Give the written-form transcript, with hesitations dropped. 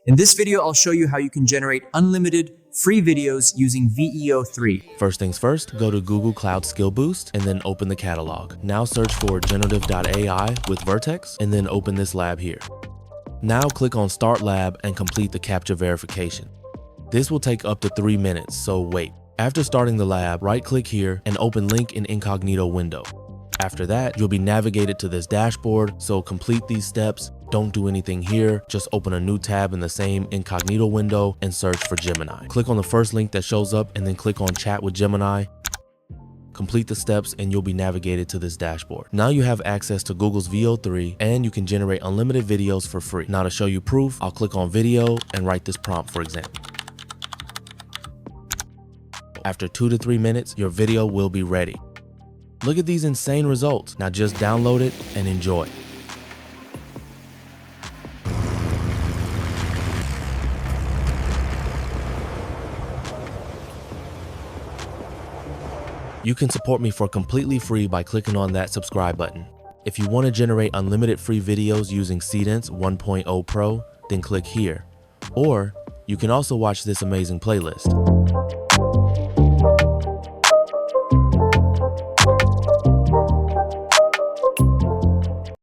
In this video, I'll show you how you can generate unlimited free videos using VEO 3. First things first, go to Google Cloud Skill Boost and then open the catalog. Now search for generative.ai with Vertex and then open this lab here. Now click on Start Lab and complete the CAPTCHA verification. This will take up to 3 minutes, so wait. After starting the lab, right-click here and open Link in Incognito window. After that, you'll be navigated to this dashboard, so complete these steps. Don't do anything here, just open a new tab in the same incognito window and search for Gemini. Click on the first link that shows up and then click on Chat with Gemini. Complete the steps and you'll be navigated to this dashboard. Now you have access to Google's VEO 3 and you can generate unlimited videos for free. Now to show you proof, I'll click on video and write this prompt, for example. After 2 to 3 minutes, your video will be ready. Look at these insane results. Now just download it and enjoy. You can support me for completely free by clicking on that subscribe button. If you want to generate unlimited free videos using Seedance 1.0 Pro, then click here. Or you can also watch this amazing playlist.